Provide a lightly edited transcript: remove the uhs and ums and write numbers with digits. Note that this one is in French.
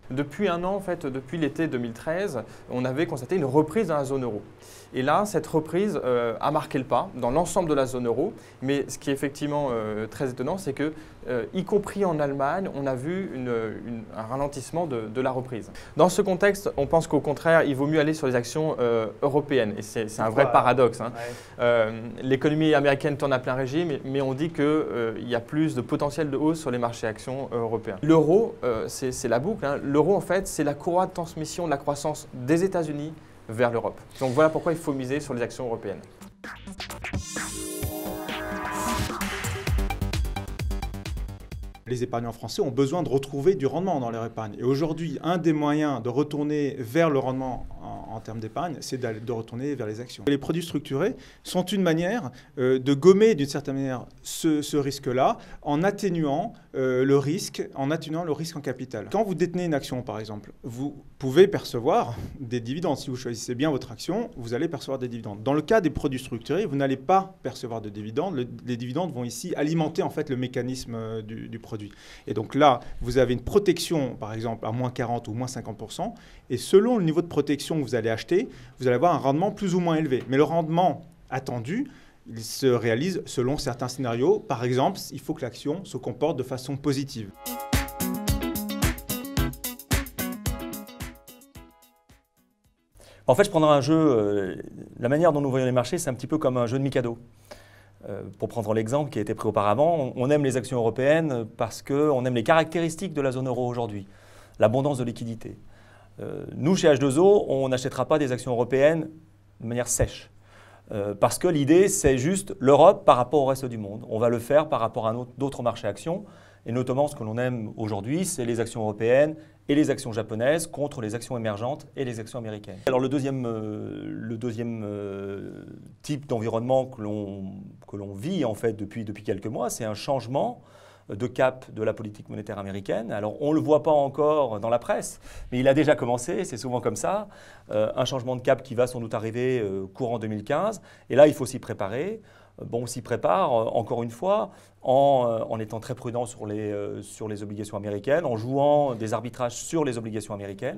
Depuis un an, en fait, depuis l'été 2013, on avait constaté une reprise dans la zone euro. Et là, cette reprise a marqué le pas dans l'ensemble de la zone euro. Mais ce qui est effectivement très étonnant, c'est que, y compris en Allemagne, on a vu un ralentissement de la reprise. Dans ce contexte, on pense qu'au contraire, il vaut mieux aller sur les actions européennes. Et c'est un vrai paradoxe. Hein. Ouais. L'économie américaine tourne à plein régime, mais on dit qu'il y a plus de potentiel de hausse sur les marchés actions européens. L'euro, c'est la boucle. Hein. L'euro, en fait, c'est la courroie de transmission de la croissance des États-Unis vers l'Europe. Donc voilà pourquoi il faut miser sur les actions européennes. Les épargnants français ont besoin de retrouver du rendement dans leur épargne. Et aujourd'hui, un des moyens de retourner vers le rendement en termes d'épargne, c'est de retourner vers les actions. Les produits structurés sont une manière de gommer d'une certaine manière ce risque-là en atténuant le risque en capital. Quand vous détenez une action, par exemple, vous pouvez percevoir des dividendes. Si vous choisissez bien votre action, vous allez percevoir des dividendes. Dans le cas des produits structurés, vous n'allez pas percevoir de dividendes. Les dividendes vont ici alimenter en fait le mécanisme du produit. Et donc là, vous avez une protection, par exemple, à moins 40 ou moins 50%. Et selon le niveau de protection que vous allez acheter, vous allez avoir un rendement plus ou moins élevé. Mais le rendement attendu, il se réalise selon certains scénarios. Par exemple, il faut que l'action se comporte de façon positive. En fait, je prendrai un jeu, la manière dont nous voyons les marchés, c'est un petit peu comme un jeu de Mikado. Pour prendre l'exemple qui a été pris auparavant, on aime les actions européennes parce qu'on aime les caractéristiques de la zone euro aujourd'hui, l'abondance de liquidités. Nous, chez H2O, on n'achètera pas des actions européennes de manière sèche. Parce que l'idée, c'est juste l'Europe par rapport au reste du monde. On va le faire par rapport à d'autres marchés actions. Et notamment, ce que l'on aime aujourd'hui, c'est les actions européennes et les actions japonaises contre les actions émergentes et les actions américaines. Alors le deuxième type d'environnement que l'on vit en fait depuis quelques mois, c'est un changement de cap de la politique monétaire américaine. Alors on ne le voit pas encore dans la presse, mais il a déjà commencé, c'est souvent comme ça. Un changement de cap qui va sans doute arriver courant 2015. Et là, il faut s'y préparer. Bon, on s'y prépare, encore une fois, en étant très prudent sur les obligations américaines, en jouant des arbitrages sur les obligations américaines.